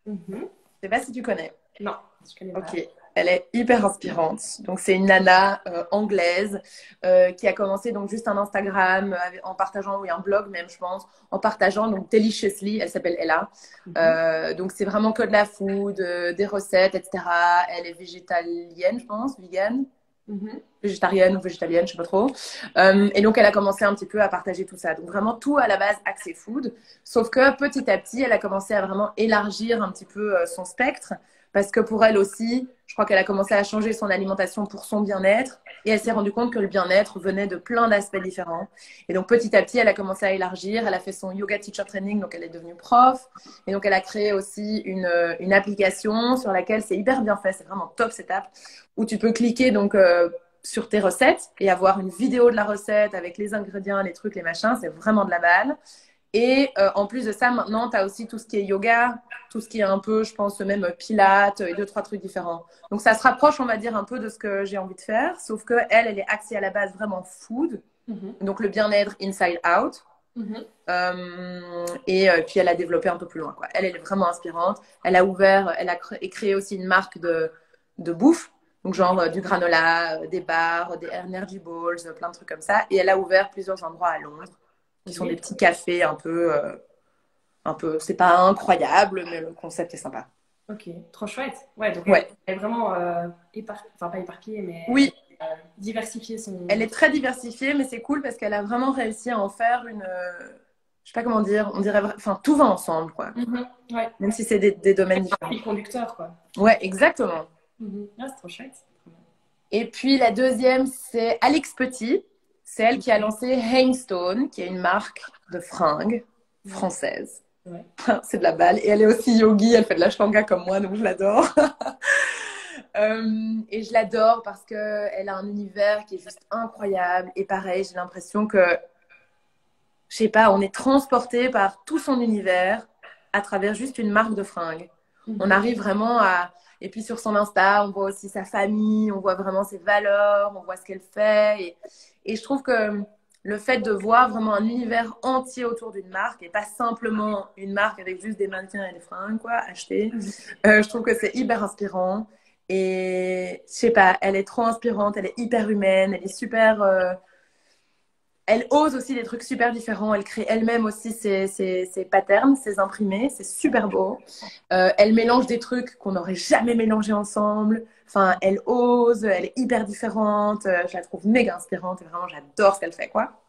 Je ne sais pas si tu connais. Non, je connais pas. Ok. Elle est hyper inspirante. Donc, c'est une nana anglaise qui a commencé donc juste un Instagram en partageant, un blog même, je pense, en partageant donc Deliciously. Elle s'appelle Ella. Donc, c'est vraiment que de la food, des recettes, etc. Elle est végétalienne, je pense, vegan. Végétarienne ou végétalienne, je sais pas trop. Et donc, elle a commencé un petit peu à partager tout ça. Donc, vraiment tout à la base axé food. Sauf que petit à petit, elle a commencé à vraiment élargir un petit peu son spectre. Parce que pour elle aussi, Je crois qu'elle a commencé à changer son alimentation pour son bien-être. Et elle s'est rendue compte que le bien-être venait de plein d'aspects différents. Et donc, petit à petit, elle a commencé à élargir. Elle a fait son yoga teacher training, donc elle est devenue prof. Et donc, elle a créé aussi une application sur laquelle c'est hyper bien fait. C'est vraiment top cette app, où tu peux cliquer donc sur tes recettes et avoir une vidéo de la recette avec les ingrédients, les trucs, les machins. C'est vraiment de la balle. Et en plus de ça, maintenant, tu as aussi tout ce qui est yoga, tout ce qui est un peu, je pense, même pilates et deux, trois trucs différents. Donc, ça se rapproche, on va dire, un peu de ce que j'ai envie de faire, sauf que elle est axée à la base vraiment food, donc le bien-être inside out. Et puis, elle a développé un peu plus loin, quoi. Elle est vraiment inspirante. Elle a ouvert, elle a créé aussi une marque de bouffe, donc genre du granola, des bars, des energy balls, plein de trucs comme ça. Et elle a ouvert plusieurs endroits à Londres qui sont des petits cafés un peu, c'est pas incroyable, mais le concept est sympa. Ok, trop chouette. Ouais, donc Ouais. elle est vraiment enfin pas éparpillée, mais Oui, diversifiée son. elle est très diversifiée, mais c'est cool parce qu'elle a vraiment réussi à en faire je sais pas comment dire, on dirait, enfin, tout va ensemble, quoi. Ouais. Même si c'est des domaines différents. Fil conducteur, quoi. Ouais, exactement. Ah, c'est trop chouette. Et puis la deuxième, c'est Alix Petit. C'est elle qui a lancé Hangstone, qui est une marque de fringues française. Ouais. C'est de la balle. Et elle est aussi yogi, elle fait de l'ashtanga comme moi, donc je l'adore. Et je l'adore parce qu'elle a un univers qui est juste incroyable. Et pareil, j'ai l'impression que, je sais pas, on est transporté par tout son univers à travers juste une marque de fringues. On arrive vraiment à... Et puis sur son Insta, on voit aussi sa famille, on voit vraiment ses valeurs, on voit ce qu'elle fait. Et je trouve que le fait de voir vraiment un univers entier autour d'une marque et pas simplement une marque avec juste des mannequins et des fringues, quoi, acheter, je trouve que c'est hyper inspirant. Et je sais pas, elle est trop inspirante, elle est hyper humaine, elle est super... Elle ose aussi des trucs super différents. Elle crée elle-même aussi ses patterns, ses imprimés. C'est super beau. Elle mélange des trucs qu'on n'aurait jamais mélangés ensemble. Enfin, elle ose, elle est hyper différente. Je la trouve méga inspirante et vraiment, j'adore ce qu'elle fait, quoi.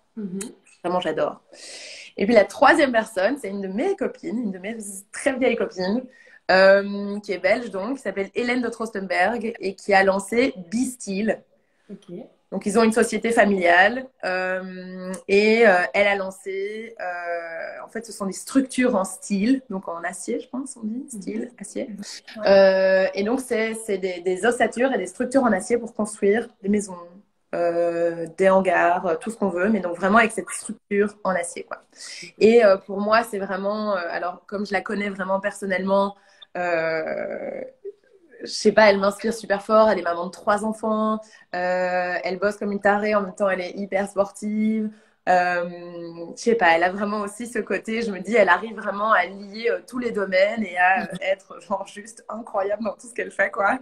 Vraiment, j'adore. Et puis la troisième personne, c'est une de mes copines, une de mes très vieilles copines, qui est belge donc, qui s'appelle Hélène de Trostenberg et qui a lancé Be Still. Ok. Donc, ils ont une société familiale et elle a lancé, en fait, ce sont des structures en style, donc en acier, je pense, on dit, style, acier. Et donc, c'est des ossatures et des structures en acier pour construire des maisons, des hangars, tout ce qu'on veut, mais donc vraiment avec cette structure en acier, quoi. Et pour moi, c'est vraiment, alors, comme je la connais vraiment personnellement, je sais pas, elle m'inspire super fort. Elle est maman de 3 enfants. Elle bosse comme une tarée. En même temps, elle est hyper sportive. Je sais pas, elle a vraiment aussi ce côté, je me dis, elle arrive vraiment à lier tous les domaines et à être genre juste incroyable dans tout ce qu'elle fait, quoi.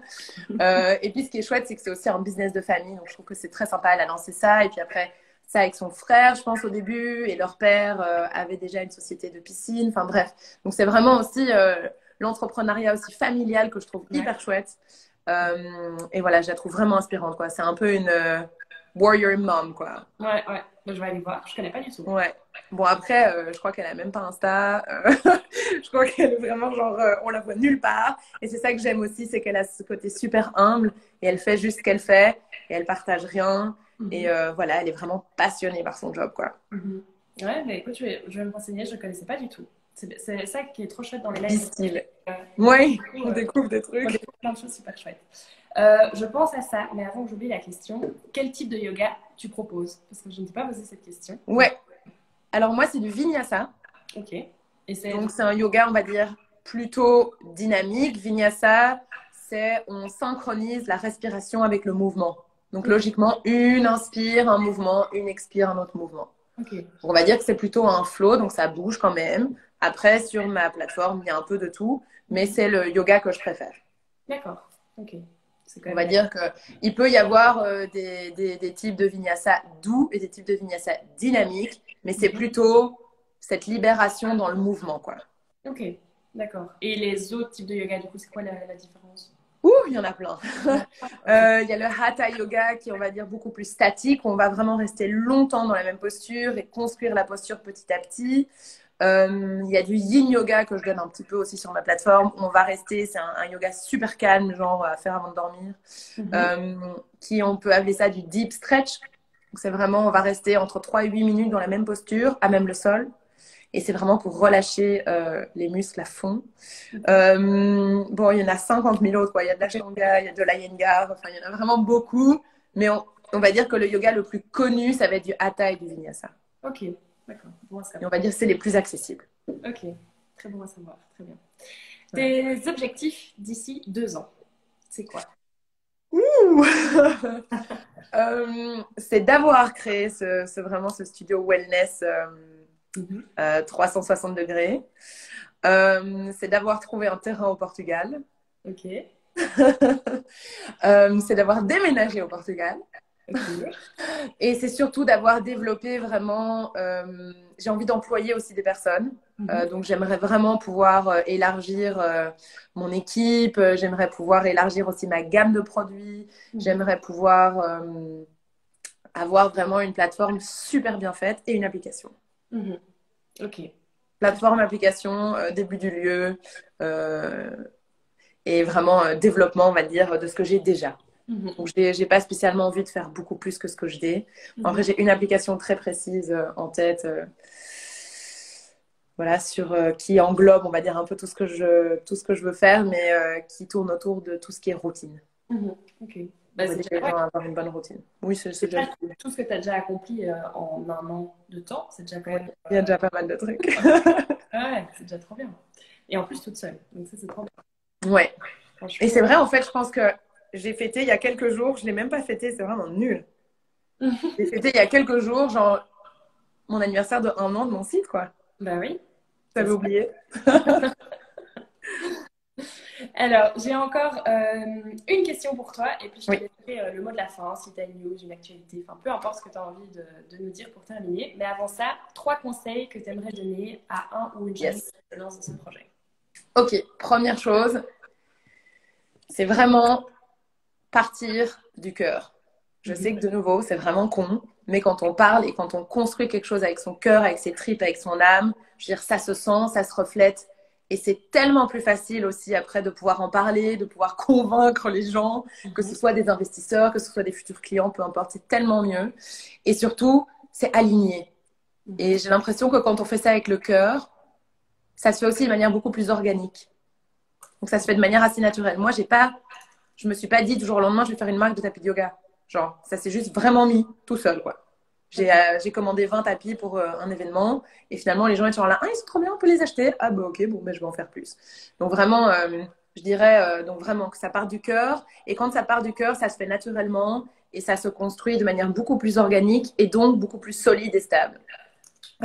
Et puis, ce qui est chouette, c'est que c'est aussi un business de famille. Donc, je trouve que c'est très sympa. Elle a lancé ça. Et puis après, ça avec son frère, je pense, au début. Et leur père avait déjà une société de piscine. Enfin, bref. Donc, c'est vraiment aussi l'entrepreneuriat aussi familial que je trouve hyper chouette. Et voilà, je la trouve vraiment inspirante, quoi. C'est un peu une warrior mom, quoi. Ouais. Je vais aller voir. Je connais pas du tout. Ouais. Bon, après, je crois qu'elle a même pas Insta. Je crois qu'elle est vraiment genre, on la voit nulle part. Et c'est ça que j'aime aussi, c'est qu'elle a ce côté super humble et elle fait juste ce qu'elle fait et elle partage rien. Et voilà, elle est vraiment passionnée par son job, quoi. Ouais, mais écoute, je vais me renseigner. Je connaissais pas du tout. C'est ça qui est trop chouette dans les lives. Style. Oui, on découvre des On trucs. découvre plein de choses super chouettes. Je pense à ça, mais avant que j'oublie la question, quel type de yoga tu proposes? Parce que je ne t'ai pas posé cette question. Ouais. Alors moi, c'est du vinyasa. Ok. Et Donc c'est un yoga, on va dire, plutôt dynamique. Vinyasa, c'est on synchronise la respiration avec le mouvement. Donc logiquement, une inspire, un mouvement, une expire, un autre mouvement. Ok. On va dire que c'est plutôt un flow, donc ça bouge quand même. Après, sur ma plateforme, il y a un peu de tout, mais c'est le yoga que je préfère. D'accord. Ok. On va dire qu'il peut y avoir des types de vinyasa doux et des types de vinyasa dynamiques, mais c'est plutôt cette libération dans le mouvement, quoi. Ok, d'accord. Et les autres types de yoga, du coup, c'est quoi la différence? Il y en a plein. Il y a le Hatha Yoga qui est, on va dire, beaucoup plus statique. On va vraiment rester longtemps dans la même posture et construire la posture petit à petit. Il y a du yin yoga que je donne un petit peu aussi sur ma plateforme. On va rester, c'est un yoga super calme, genre à faire avant de dormir. On peut appeler ça du deep stretch. Donc c'est vraiment, on va rester entre 3 et 8 minutes dans la même posture, à même le sol. Et c'est vraiment pour relâcher les muscles à fond. Bon, il y en a 50 000 autres, quoi. Il y a de l'Ashtanga, il y a de l'Iyengar, enfin, il y en a vraiment beaucoup. Mais on va dire que le yoga le plus connu, ça va être du Hatha et du Vinyasa. Ok, d'accord. Bon, et on va dire que c'est les plus accessibles. Ok, très bon à savoir, très bien. Tes objectifs d'ici 2 ans, c'est quoi? C'est d'avoir créé vraiment ce studio wellness 360 degrés. C'est d'avoir trouvé un terrain au Portugal. Ok. C'est d'avoir déménagé au Portugal. Okay. Et c'est surtout d'avoir développé vraiment... j'ai envie d'employer aussi des personnes. Donc, j'aimerais vraiment pouvoir élargir mon équipe. J'aimerais pouvoir élargir aussi ma gamme de produits. J'aimerais pouvoir avoir vraiment une plateforme super bien faite et une application. Ok. Plateforme, application, début du lieu et vraiment développement, on va dire, de ce que j'ai déjà. Donc, je n'ai pas spécialement envie de faire beaucoup plus que ce que j'ai. En vrai, j'ai une application très précise en tête, voilà, qui englobe, on va dire, un peu tout ce que je veux faire, mais qui tourne autour de tout ce qui est routine. Ok. Bah, c'est déjà avoir une bonne routine. Oui, c'est déjà tout ce que tu as déjà accompli en 1 an de temps, c'est déjà quand même... Il y a déjà pas mal de trucs. Ouais, c'est déjà trop bien. Et en plus, toute seule. Donc ça, c'est trop bien. Ouais. Et c'est vrai, en fait, je pense que j'ai fêté il y a quelques jours. Je ne l'ai même pas fêté, c'est vraiment nul. J'ai fêté il y a quelques jours, genre, mon anniversaire de 1 an de mon site, quoi. Bah oui. T'avais oublié. Alors, j'ai encore une question pour toi, et puis je te laisserai le mot de la fin, si tu as une news, une actualité, enfin peu importe ce que tu as envie de nous dire pour terminer. Mais avant ça, 3 conseils que tu aimerais donner à un ou une jeune qui se lance dans ce projet. Ok, première chose, c'est vraiment partir du cœur. Je sais que de nouveau, c'est vraiment con, mais quand on parle et quand on construit quelque chose avec son cœur, avec ses tripes, avec son âme, je veux dire, ça se sent, ça se reflète. Et c'est tellement plus facile aussi après de pouvoir en parler, de pouvoir convaincre les gens, que ce soit des investisseurs, que ce soit des futurs clients, peu importe, c'est tellement mieux. Et surtout, c'est aligné. Et j'ai l'impression que quand on fait ça avec le cœur, ça se fait aussi de manière beaucoup plus organique. Donc ça se fait de manière assez naturelle. Moi, je me suis pas dit du jour au lendemain, je vais faire une marque de tapis de yoga. Genre, ça s'est juste vraiment mis tout seul, quoi. J'ai commandé 20 tapis pour un événement et finalement les gens étaient genre là, ah ils sont trop bien, on peut les acheter. Ah bah ok, bon, mais je vais en faire plus. Donc vraiment, je dirais donc vraiment que ça part du cœur et quand ça part du cœur, ça se fait naturellement et ça se construit de manière beaucoup plus organique et donc beaucoup plus solide et stable.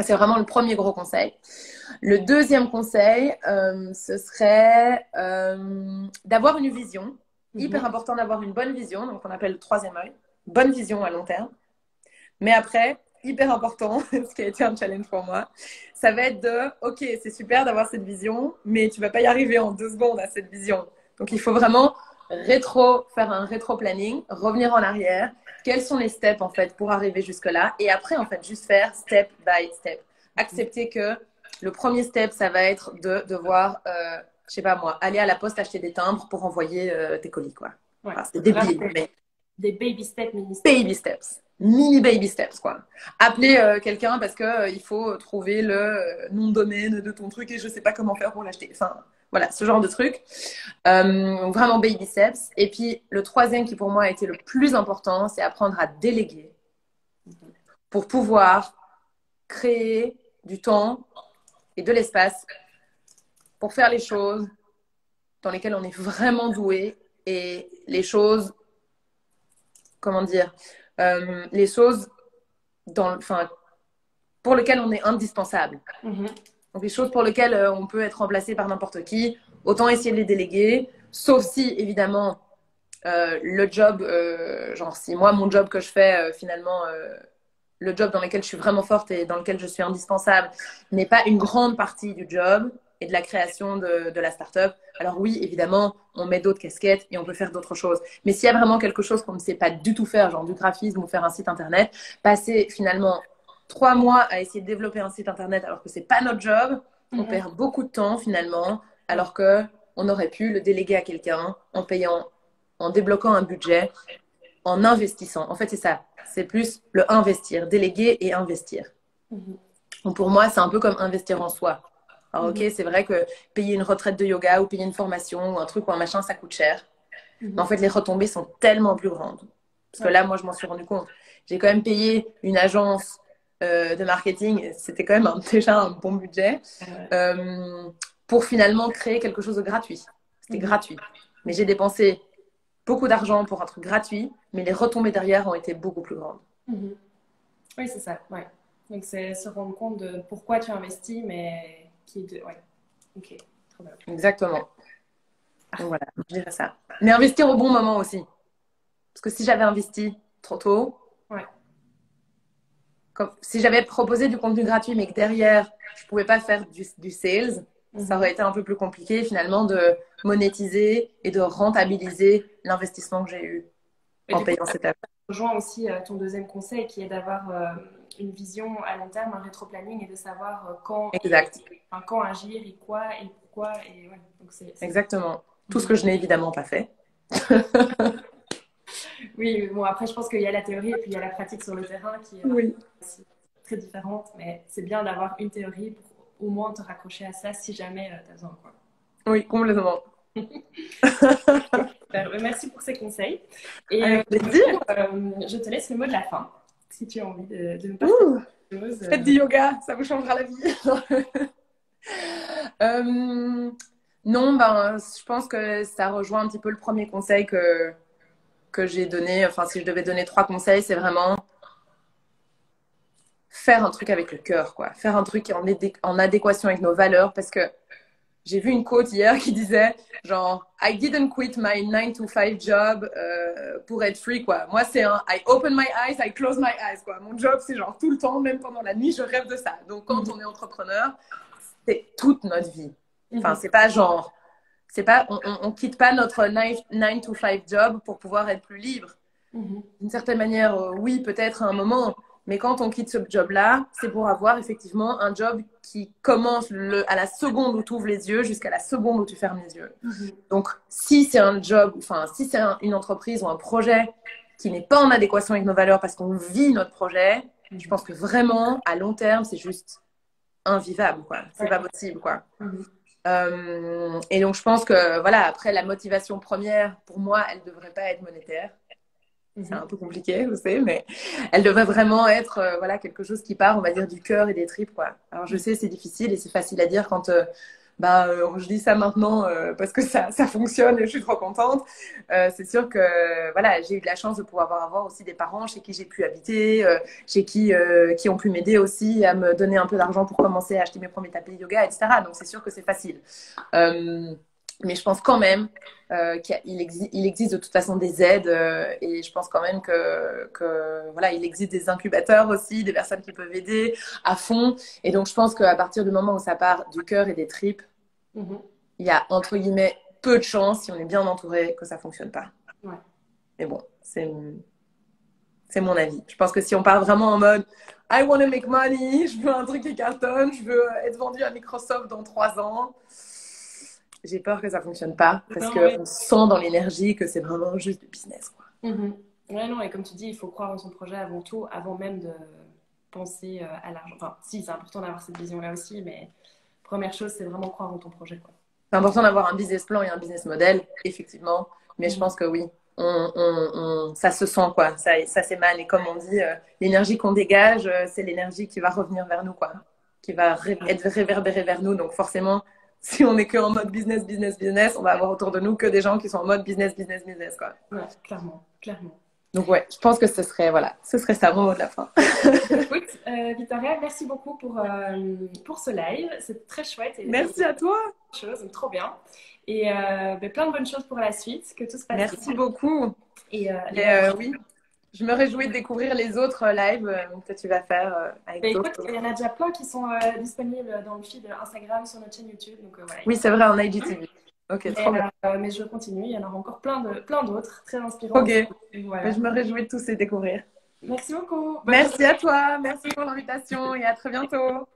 C'est vraiment le premier gros conseil. Le deuxième conseil, ce serait d'avoir une vision. Hyper important d'avoir une bonne vision, donc on appelle le 3e œil. Bonne vision à long terme. Mais après, hyper important, ce qui a été un challenge pour moi, ça va être ok, c'est super d'avoir cette vision, mais tu vas pas y arriver en 2 secondes à cette vision. Donc, il faut vraiment faire un rétro-planning, revenir en arrière. Quels sont les steps, en fait, pour arriver jusque-là? Et après, en fait, juste faire step by step. Accepter que le premier step, ça va être de devoir, je sais pas moi, aller à la poste acheter des timbres pour envoyer tes colis, quoi. Ouais. Enfin, c'est débile, mais... Des baby steps, mini steps. Baby steps. Mini baby steps, quoi. Appeler quelqu'un parce que il faut trouver le nom de domaine de ton truc et je sais pas comment faire pour l'acheter. Enfin, voilà, ce genre de truc. Vraiment baby steps. Et puis, le 3e qui pour moi a été le plus important, c'est apprendre à déléguer pour pouvoir créer du temps et de l'espace pour faire les choses dans lesquelles on est vraiment doué et les choses, comment dire, les choses pour lesquelles on est indispensable. Donc les choses pour lesquelles on peut être remplacé par n'importe qui, autant essayer de les déléguer, sauf si évidemment le job, genre si moi mon job que je fais finalement, le job dans lequel je suis vraiment forte et dans lequel je suis indispensable n'est pas une grande partie du job et de la création de la start-up. Alors oui, évidemment, on met d'autres casquettes et on peut faire d'autres choses. Mais s'il y a vraiment quelque chose qu'on ne sait pas du tout faire, genre du graphisme ou faire un site internet, passer finalement 3 mois à essayer de développer un site internet alors que c'est pas notre job. On perd beaucoup de temps finalement, alors que on aurait pu le déléguer à quelqu'un en payant, en débloquant un budget, en investissant. En fait, c'est ça. C'est plus le investir, déléguer et investir. Donc pour moi, c'est un peu comme investir en soi. Alors, ok, c'est vrai que payer une retraite de yoga ou payer une formation ou un truc ou un machin, ça coûte cher. Mais en fait, les retombées sont tellement plus grandes. Parce que là, moi, je m'en suis rendu compte. J'ai quand même payé une agence de marketing. C'était quand même déjà un bon budget pour finalement créer quelque chose de gratuit. C'était gratuit. Mais j'ai dépensé beaucoup d'argent pour un truc gratuit, mais les retombées derrière ont été beaucoup plus grandes. Oui, c'est ça. Ouais. Donc, c'est se rendre compte de pourquoi tu investis, mais qui est de... Ouais. Ok, trop bien. Exactement. Donc voilà, je dirais ça. Mais investir au bon moment aussi. Parce que si j'avais investi trop tôt, comme, si j'avais proposé du contenu gratuit, mais que derrière, je ne pouvais pas faire du sales, ça aurait été un peu plus compliqué finalement de monétiser et de rentabiliser l'investissement que j'ai eu en payant cette app. Je rejoins aussi ton deuxième conseil qui est d'avoir une vision à long terme, un rétro-planning et de savoir quand, quand agir et quoi et pourquoi. Et, ouais, donc exactement. Tout ce que je n'ai évidemment pas fait. Oui, bon, après, je pense qu'il y a la théorie et puis il y a la pratique sur le terrain qui est aussi très différente, mais c'est bien d'avoir une théorie pour au moins te raccrocher à ça si jamais tu as besoin. Quoi. Oui, complètement. Merci pour ces conseils. Et avec plaisir. Je te laisse le mot de la fin, si tu as envie de nous partager quelque chose. Faites du yoga, ça vous changera la vie. Non, ben, je pense que ça rejoint un petit peu le premier conseil que j'ai donné. Enfin, si je devais donner 3 conseils, c'est vraiment faire un truc avec le cœur, quoi. Faire un truc qui est en adéquation avec nos valeurs, parce que j'ai vu une quote hier qui disait genre I didn't quit my 9 to 5 job pour être free, quoi. Moi, c'est un I open my eyes, I close my eyes, quoi. Mon job, c'est genre tout le temps, même pendant la nuit, je rêve de ça. Donc, quand on est entrepreneur, c'est toute notre vie. Enfin, c'est pas genre, c'est pas, on quitte pas notre 9 to 5 job pour pouvoir être plus libre. D'une certaine manière, oui, peut-être à un moment. Mais quand on quitte ce job-là, c'est pour avoir effectivement un job qui commence à la seconde où tu ouvres les yeux jusqu'à la seconde où tu fermes les yeux. Donc, si c'est un job, enfin, si c'est une entreprise ou un projet qui n'est pas en adéquation avec nos valeurs parce qu'on vit notre projet, je pense que vraiment, à long terme, c'est juste invivable, quoi. C'est pas possible, quoi. Et donc, je pense que, voilà, après, la motivation première, pour moi, elle devrait pas être monétaire. C'est un peu compliqué, je sais, mais elle devrait vraiment être voilà, quelque chose qui part, on va dire, du cœur et des tripes, quoi. Alors, je sais, c'est difficile et c'est facile à dire quand je dis ça maintenant parce que ça fonctionne et je suis trop contente. C'est sûr que voilà, j'ai eu de la chance de pouvoir avoir aussi des parents chez qui j'ai pu habiter, chez qui ont pu m'aider aussi à me donner un peu d'argent pour commencer à acheter mes premiers tapis de yoga, etc. Donc, c'est sûr que c'est facile. Mais je pense quand même qu'il existe de toute façon des aides et je pense quand même que voilà, il existe des incubateurs aussi, des personnes qui peuvent aider à fond. Et donc, je pense qu'à partir du moment où ça part du cœur et des tripes, il y a entre guillemets peu de chances, si on est bien entouré, que ça fonctionne pas. Mais bon, c'est mon avis. Je pense que si on part vraiment en mode I want to make money, je veux un truc qui cartonne, je veux être vendu à Microsoft dans 3 ans, j'ai peur que ça fonctionne pas parce qu'on sent dans l'énergie que c'est vraiment juste du business, quoi. Ouais, non, et comme tu dis, il faut croire en son projet avant tout, avant même de penser à l'argent. Enfin, si, c'est important d'avoir cette vision-là aussi, mais première chose, c'est vraiment croire en ton projet, quoi. C'est important d'avoir un business plan et un business model, effectivement, mais je pense que oui, ça se sent, quoi. Ça s'émane, et comme on dit, l'énergie qu'on dégage, c'est l'énergie qui va revenir vers nous, quoi, qui va être réverbérée vers nous, donc forcément, si on n'est que en mode business, business, business, on va avoir autour de nous que des gens qui sont en mode business, business, business, quoi. Ouais, clairement, clairement. Donc ouais, je pense que ce serait ça mon mot de la fin. Écoute, Victoria, merci beaucoup pour ce live, c'est très chouette. Et merci à toi. Trop bien. Et plein de bonnes choses pour la suite, que tout se passe bien. Merci beaucoup. Et oui. Je me réjouis de découvrir les autres lives que tu vas faire avec d'autres. Écoute, il y en a déjà plein qui sont disponibles dans le feed Instagram, sur notre chaîne YouTube. Donc, voilà. Oui, c'est vrai, en IGTV. Ok, trop bien. Mais je continue, il y en aura encore plein d'autres, très inspirants. Ok, voilà. Je me réjouis de tous les découvrir. Merci beaucoup. Bonne Merci journée. à toi, merci pour l'invitation et à très bientôt.